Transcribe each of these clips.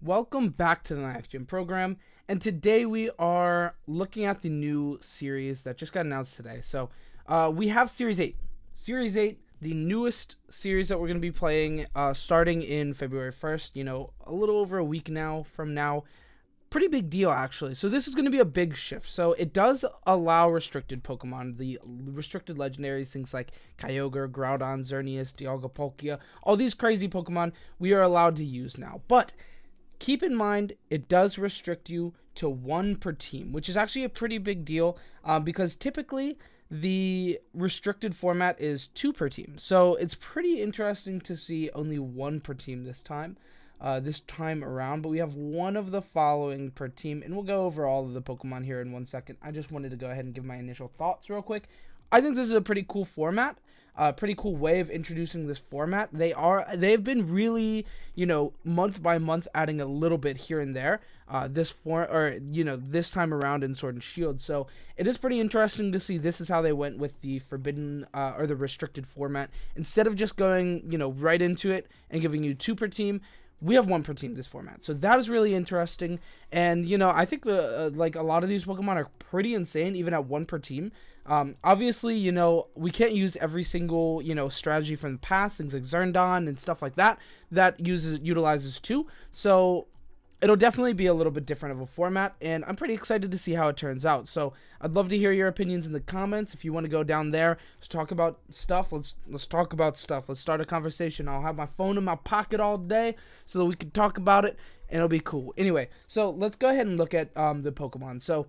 welcome back to the 9th Gym program, and today we are looking at the new series that just got announced today. So we have Series 8. Series 8, the newest series that we're going to be playing starting in February 1st, a little over a week now from now. Pretty big deal, actually. So this is going to be a big shift. So it does allow restricted Pokemon, the restricted legendaries, things like Kyogre, Groundon, Xerneas, Dialga, all these crazy Pokemon we are allowed to use now. But keep in mind, it does restrict you to 1 per team, which is actually a pretty big deal because typically the restricted format is 2 per team. So it's pretty interesting to see only 1 per team this time around, but we have one of the following per team, and we'll go over all of the Pokemon here in 1 second. I just wanted to go ahead and give my initial thoughts real quick. I think this is a pretty cool format, pretty cool way of introducing this format. They've been really, month by month adding a little bit here and there, this time around in Sword and Shield. So it is pretty interesting to see this is how they went with the forbidden, or the restricted format. Instead of just going, right into it and giving you 2 per team, we have 1 per team this format. So that is really interesting. And, I think a lot of these Pokemon are pretty insane, even at 1 per team. Obviously, we can't use every single, strategy from the past, things like Xerneas and stuff like that utilizes 2. So it'll definitely be a little bit different of a format, and I'm pretty excited to see how it turns out. So I'd love to hear your opinions in the comments. If you want to go down there, let's talk about stuff. Let's talk about stuff. Let's start a conversation. I'll have my phone in my pocket all day so that we can talk about it, and it'll be cool. Anyway, so let's go ahead and look at the Pokemon. So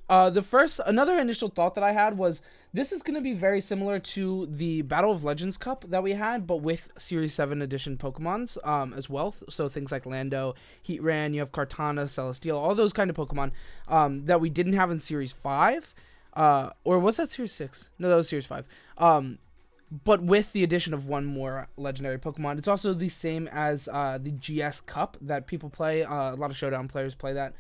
another initial thought that I had was this is going to be very similar to the Battle of Legends Cup that we had, but with Series 7 edition Pokemons as well. So things like Lando, Heatran, you have Kartana, Celesteal, all those kind of Pokemon that we didn't have in Series 5. Or was that Series 6? No, that was Series 5. But with the addition of 1 more legendary Pokemon. It's also the same as the GS Cup that people play. A lot of Showdown players play that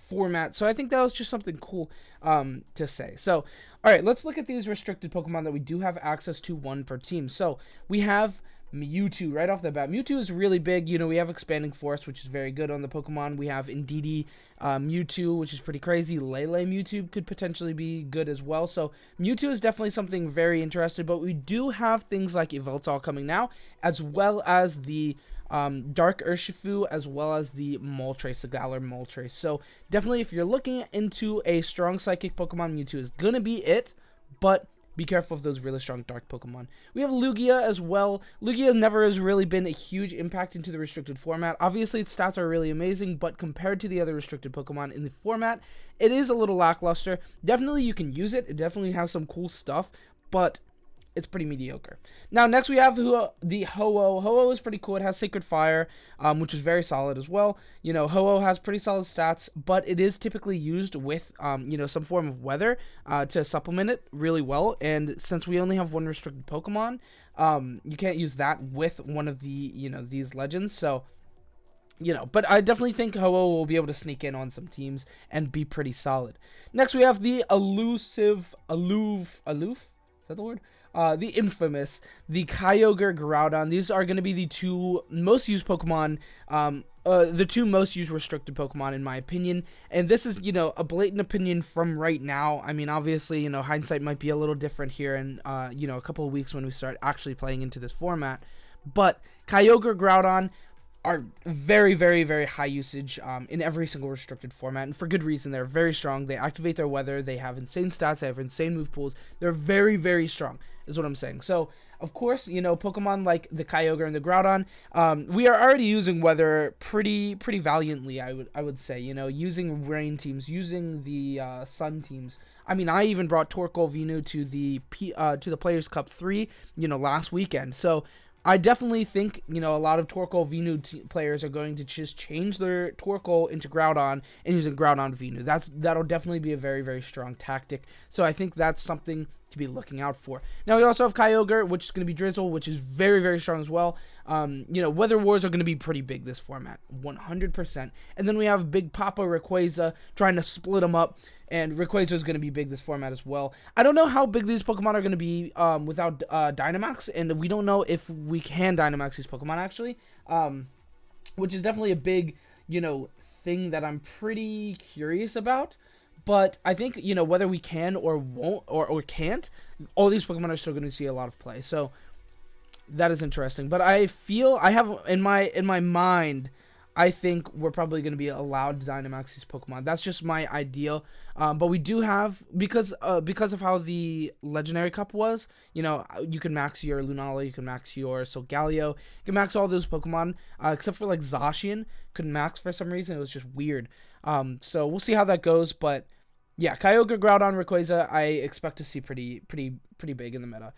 format. So I think that was just something cool to say. So, all right, let's look at these restricted Pokemon that we do have access to 1 per team. So we have Mewtwo right off the bat. Mewtwo is really big. We have Expanding Force, which is very good on the Pokemon. We have Indeedee Mewtwo, which is pretty crazy. Lele Mewtwo could potentially be good as well. So Mewtwo is definitely something very interesting, but we do have things like Yveltal coming now, as well as the Dark Urshifu, as well as the Moltres, the Galar Moltres. So definitely, if you're looking into a strong Psychic Pokemon, Mewtwo is going to be it, but be careful of those really strong Dark Pokemon. We have Lugia as well. Lugia never has really been a huge impact into the restricted format. Obviously, its stats are really amazing, but compared to the other restricted Pokemon in the format, it is a little lackluster. Definitely, you can use it. It definitely has some cool stuff, but it's pretty mediocre. Now, next we have the Ho-Oh. Ho-Oh is pretty cool. It has Sacred Fire, which is very solid as well. Ho-Oh has pretty solid stats, but it is typically used with, some form of weather to supplement it really well. And since we only have 1 restricted Pokemon, you can't use that with one of the, these legends. So, but I definitely think Ho-Oh will be able to sneak in on some teams and be pretty solid. Next, we have the aloof? Is that the word? The infamous, the Kyogre, Groudon. These are going to be the 2 most used Pokemon, the 2 most used restricted Pokemon in my opinion. And this is, a blatant opinion from right now. I mean, obviously, hindsight might be a little different here in, a couple of weeks when we start actually playing into this format. But Kyogre, Groudon are very, very, very high usage in every single restricted format, and for good reason. They're very strong. They activate their weather. They have insane stats. They have insane move pools. They're very, very strong, is what I'm saying. So, of course, Pokemon like the Kyogre and the Groudon, we are already using weather pretty valiantly, I would say. Using rain teams, using the sun teams. I mean, I even brought Torkoal Venu to the Players Cup 3, last weekend. So I definitely think, a lot of Torkoal Venu players are going to just change their Torkoal into Groudon and using Groudon Venu. That'll definitely be a very, very strong tactic. So I think that's something to be looking out for. Now we also have Kyogre, which is going to be Drizzle, which is very, very strong as well. Weather Wars are going to be pretty big this format, 100%. And then we have Big Papa Rayquaza trying to split them up. And Rayquaza is going to be big this format as well. I don't know how big these Pokemon are going to be without Dynamax, and we don't know if we can Dynamax these Pokemon actually, which is definitely a big, thing that I'm pretty curious about. But I think, whether we can or won't or can't, all these Pokemon are still going to see a lot of play. So that is interesting. But I feel I have in my mind, I think we're probably going to be allowed to Dynamax these Pokemon. That's just my ideal. But we do have, because of how the Legendary Cup was, you can max your Lunala, you can max your Solgaleo, you can max all those Pokemon, except for like Zacian, couldn't max for some reason. It was just weird. So we'll see how that goes. But yeah, Kyogre, Groudon, Rayquaza, I expect to see pretty big in the meta.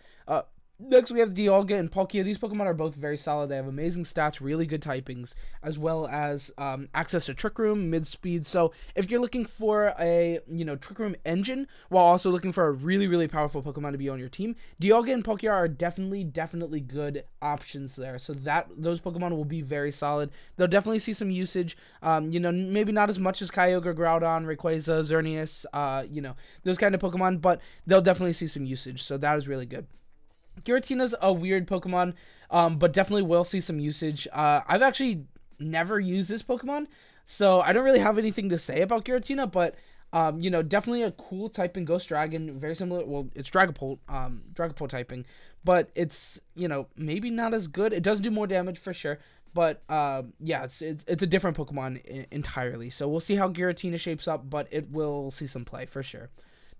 Next, we have Dialga and Palkia. These Pokemon are both very solid. They have amazing stats, really good typings, as well as access to Trick Room, mid-speed. So if you're looking for a, Trick Room engine, while also looking for a really, really powerful Pokemon to be on your team, Dialga and Palkia are definitely good options there. So those Pokemon will be very solid. They'll definitely see some usage. Maybe not as much as Kyogre, Groudon, Rayquaza, Xerneas, those kind of Pokemon, but they'll definitely see some usage. So that is really good. Giratina's a weird Pokemon, but definitely will see some usage. I've actually never used this Pokemon, so I don't really have anything to say about Giratina, but, definitely a cool typing Ghost Dragon, very similar, well, it's Dragapult typing, but it's, maybe not as good. It does do more damage for sure, but, yeah, it's a different Pokemon entirely, so we'll see how Giratina shapes up, but it will see some play for sure.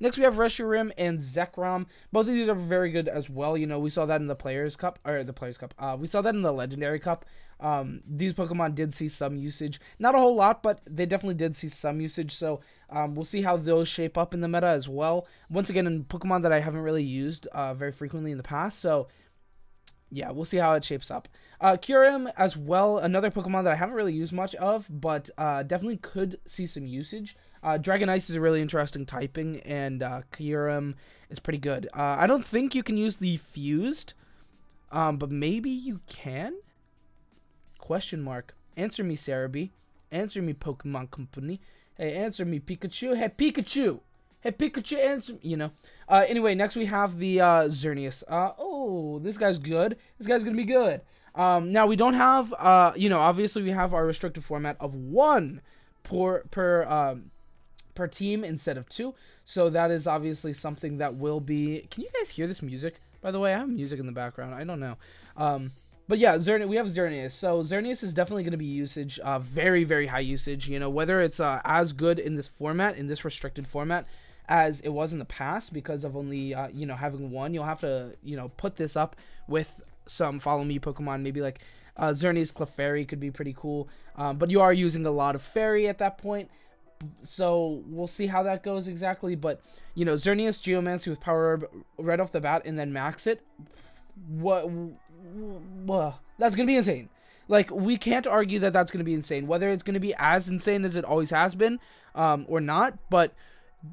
Next, we have Reshiram and Zekrom. Both of these are very good as well. We saw that in the Players' Cup. We saw that in the Legendary Cup. These Pokemon did see some usage. Not a whole lot, but they definitely did see some usage. So, we'll see how those shape up in the meta as well. Once again, in Pokemon that I haven't really used very frequently in the past. So, yeah, we'll see how it shapes up. Kyurem as well, another Pokemon that I haven't really used much of, but definitely could see some usage. Dragon Ice is a really interesting typing, and Kyurem is pretty good. I don't think you can use the Fused, but maybe you can? Question mark. Answer me, Cerebi. Answer me, Pokemon Company. Hey, answer me, Pikachu. Hey, Pikachu! Hey, Pikachu, answer me. Anyway, next we have the Xerneas. Oh, this guy's good. This guy's going to be good. Now, we don't have, obviously we have our restricted format of 1 per team instead of 2. So that is obviously something that will be... Can you guys hear this music? By the way, I have music in the background. I don't know. But yeah, we have Xerneas. So Xerneas is definitely going to be usage, very, very high usage. Whether it's as good in this format, in this restricted format, as it was in the past, because of only, having 1. You'll have to, put this up with some Follow Me Pokemon, maybe like Xerneas Clefairy could be pretty cool. But you are using a lot of Fairy at that point. So we'll see how that goes exactly. But, Xerneas Geomancy with Power Herb right off the bat and then max it. What? That's going to be insane. Like, we can't argue that that's going to be insane. Whether it's going to be as insane as it always has been or not. But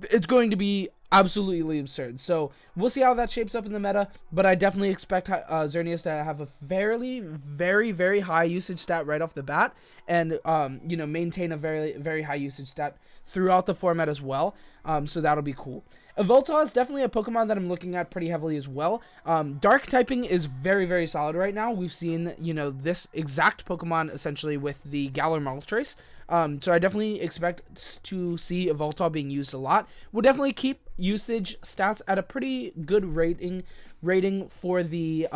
it's going to be absolutely absurd. So we'll see how that shapes up in the meta. But I definitely expect Xerneas to have a very, very high usage stat right off the bat. And, maintain a very, very high usage stat throughout the format as well. So that'll be cool. Yveltal is definitely a Pokemon that I'm looking at pretty heavily as well. Dark typing is very, very solid right now. We've seen, this exact Pokemon essentially with the Galar Moltres. So I definitely expect to see Yveltal being used a lot. We'll definitely keep usage stats at a pretty good rating for the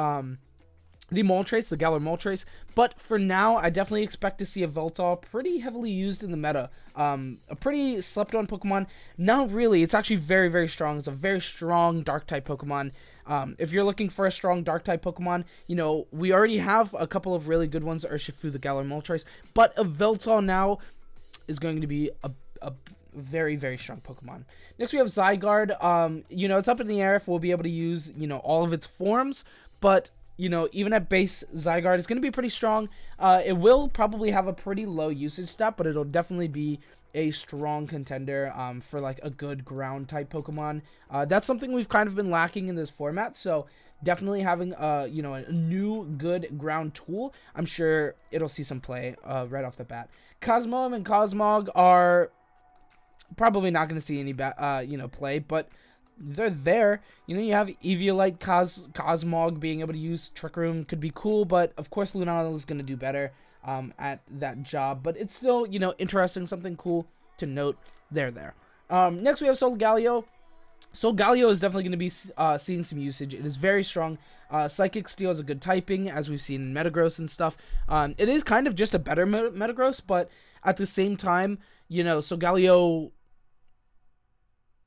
Moltres, the Galar Moltres. But for now, I definitely expect to see Yveltal pretty heavily used in the meta. A pretty slept-on Pokemon. Not really. It's actually very, very strong. It's a very strong Dark-type Pokemon. If you're looking for a strong Dark-type Pokemon, we already have a couple of really good ones, Urshifu, the Galar Moltres. But Yveltal now is going to be a very, very strong Pokemon. Next, we have Zygarde. It's up in the air if we'll be able to use, all of its forms. But... even at base, Zygarde is going to be pretty strong. It will probably have a pretty low usage stat, but it'll definitely be a strong contender for like a good ground type Pokemon. That's something we've kind of been lacking in this format. So definitely having a new good ground tool, I'm sure it'll see some play right off the bat. Cosmoem and Cosmog are probably not going to see any play, but they're there. You have Eviolite, Cosmog being able to use Trick Room could be cool, but of course Lunala is going to do better. at that job, but it's still, you know, interesting, something cool to note there. Next we have Solgaleo. Solgaleo is definitely going to be seeing some usage. It is very strong. Psychic Steel is a good typing, as we've seen in Metagross and stuff. It is kind of just a better Metagross, but at the same time, you know, Solgaleo...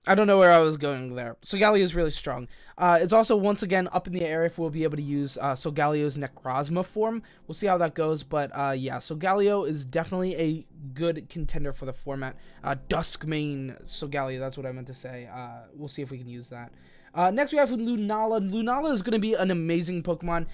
I don't know where I was going there. Solgaleo is really strong. It's also, once again, up in the air if we'll be able to use Solgaleo's Necrozma form. We'll see how that goes, but yeah, Solgaleo is definitely a good contender for the format. Duskmane Solgaleo, that's what I meant to say. We'll see if we can use that. Next we have Lunala. Lunala is going to be an amazing Pokemon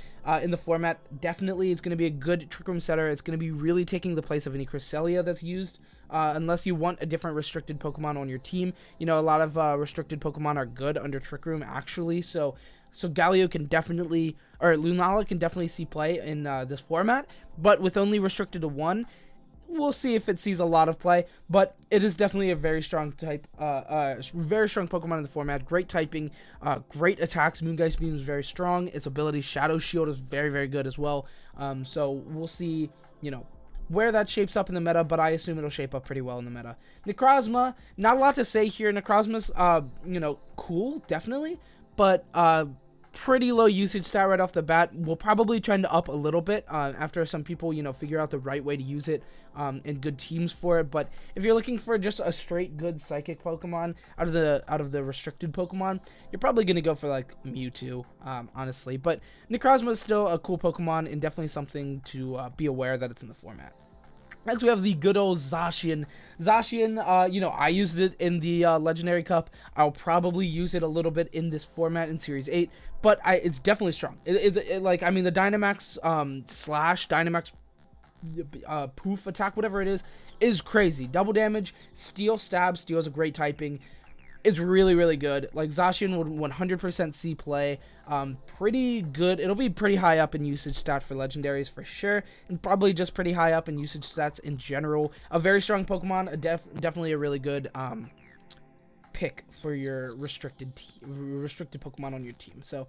in the format. Definitely, it's going to be a good Trick Room setter. It's going to be really taking the place of any Cresselia that's used. Unless you want a different restricted Pokemon on your team. You know, a lot of restricted Pokemon are good under Trick Room, actually. So Galio can definitely, or Lunala can definitely see play in this format. But with only restricted to one, we'll see if it sees a lot of play. But it is definitely a very strong type, very strong Pokemon in the format. Great typing, great attacks. Moongeist Beam is very strong. Its ability Shadow Shield is very, very good as well. So we'll see, you know, where that shapes up in the meta, but I assume it'll shape up pretty well in the meta. Necrozma, not a lot to say here. Necrozma's, you know, cool, definitely, but pretty low usage stat right off the bat. We'll probably trend up a little bit after some people, you know, figure out the right way to use it and good teams for it. But if you're looking for just a straight good Psychic Pokemon out of the restricted Pokemon, you're probably gonna go for like Mewtwo, honestly. But Necrozma is still a cool Pokemon and definitely something to be aware that it's in the format. Next, we have the good old Zacian. Zacian, you know, I used it in the Legendary Cup. I'll probably use it a little bit in this format in Series 8, but it's definitely strong. Like, I mean, the Dynamax slash Dynamax poof attack, whatever it is crazy. Double damage, Steel Stab. Steel is a great typing. It's really, really good. Like, Zacian would 100% see play. Pretty good. It'll be pretty high up in usage stat for legendaries for sure, and probably just pretty high up in usage stats in general. A very strong Pokemon. Definitely a really good pick for your restricted Pokemon on your team. So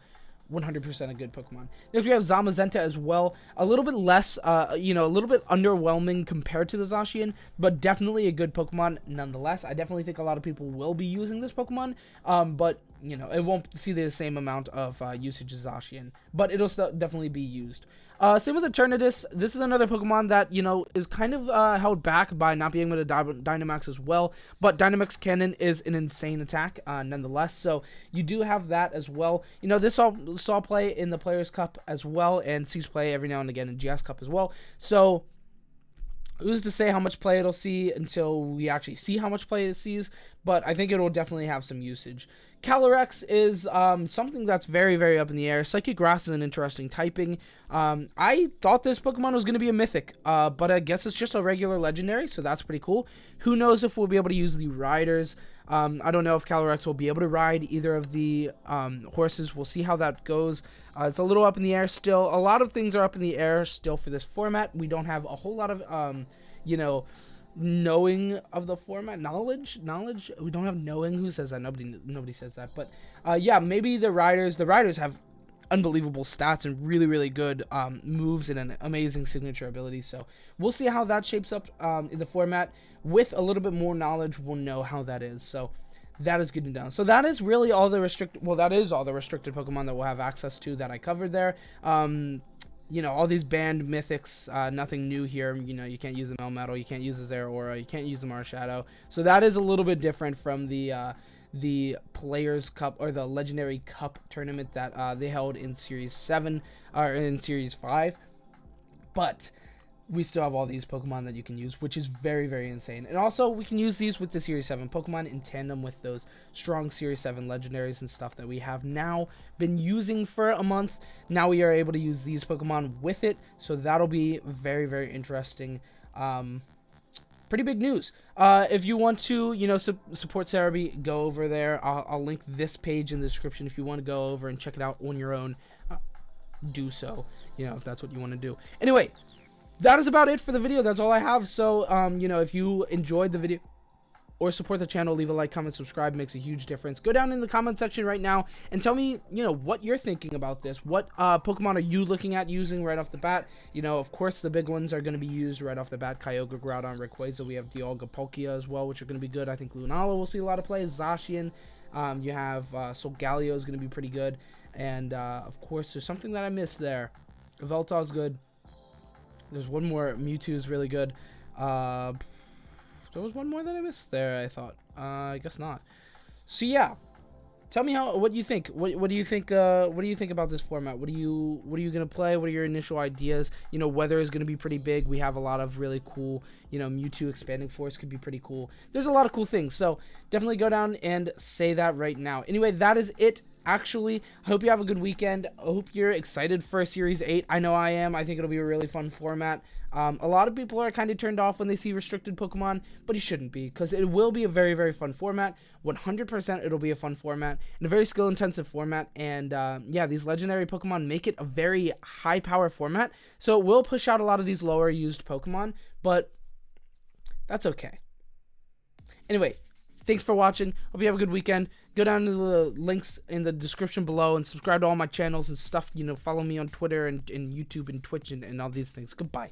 100% a good Pokemon. Next we have Zamazenta as well. A little bit less, you know, a little bit underwhelming compared to the Zacian, but definitely a good Pokemon nonetheless. I definitely think a lot of people will be using this Pokemon, but, you know, it won't see the same amount of usage as Zacian, but it'll still definitely be used. Same with Xerneas. This is another Pokemon that, you know, is kind of held back by not being able to Dynamax as well, but Dynamax Cannon is an insane attack nonetheless, so you do have that as well. You know, this saw play in the Players' Cup as well, and sees play every now and again in GS Cup as well, so who's to say how much play it'll see until we actually see how much play it sees, but I think it'll definitely have some usage. Calyrex is something that's very, very up in the air. Psychic Grass is an interesting typing. I thought this Pokemon was going to be a Mythic, but I guess it's just a regular Legendary, so that's pretty cool. Who knows if we'll be able to use the Riders. I don't know if Calyrex will be able to ride either of the horses. We'll see how that goes. It's a little up in the air still. A lot of things are up in the air still for this format. We don't have a whole lot of, you know, knowing of the format, knowledge. We don't have knowing. Who says that? Nobody says that. But yeah, maybe the Riders have unbelievable stats and really, really good moves and an amazing signature ability. So we'll see how that shapes up in the format. With a little bit more knowledge, we'll know how that is. So that is good to know. So that is really all the restricted. Well, that is all the restricted Pokemon that we'll have access to that I covered there. You know, all these banned Mythics, nothing new here. You know, you can't use the Melmetal, you can't use the Zeraora, you can't use the Marshadow. So that is a little bit different from the Players' Cup or the Legendary Cup tournament that they held in Series 7 or in Series 5. But we still have all these Pokemon that you can use, which is very, very insane. And also, we can use these with the Series 7 Pokemon in tandem with those strong Series 7 Legendaries and stuff that we have now been using for a month. Now we are able to use these Pokemon with it, so that'll be very, very interesting. Pretty big news. If you want to, you know, support Cerebi, go over there. I'll link this page in the description if you want to go over and check it out on your own. Do so, you know, if that's what you want to do. Anyway, that is about it for the video. That's all I have. So, you know, if you enjoyed the video, or support the channel, leave a like, comment, subscribe, makes a huge difference. Go down in the comment section right now and tell me, what you're thinking about this. What Pokemon are you looking at using right off the bat? Of course, the big ones are going to be used right off the bat. Kyogre, Groudon, Rayquaza. We have Dialga, Palkia as well, which are going to be good. I think Lunala will see a lot of play. Zacian. You have Solgaleo is going to be pretty good. And, of course, there's something that I missed there. Yveltal is good. There's one more. Mewtwo is really good. There was one more that I missed there, I thought. I guess not. So yeah, tell me what you think. What do you think? What do you think about this format? What are you gonna play? What are your initial ideas? Weather is gonna be pretty big. We have a lot of really cool. Mewtwo expanding force could be pretty cool. There's a lot of cool things. So definitely go down and say that right now. Anyway, that is it. Actually, I hope you have a good weekend. I hope you're excited for Series 8. I know I am. I think it'll be a really fun format. A lot of people are kind of turned off when they see restricted Pokemon, but you shouldn't be, because it will be a very, very fun format. 100% it'll be a fun format, and a very skill-intensive format, and yeah, these legendary Pokemon make it a very high-power format, so it will push out a lot of these lower-used Pokemon, but that's okay. Anyway, thanks for watching. Hope you have a good weekend. Go down to the links in the description below and subscribe to all my channels and stuff. Follow me on Twitter and YouTube and Twitch and all these things. Goodbye.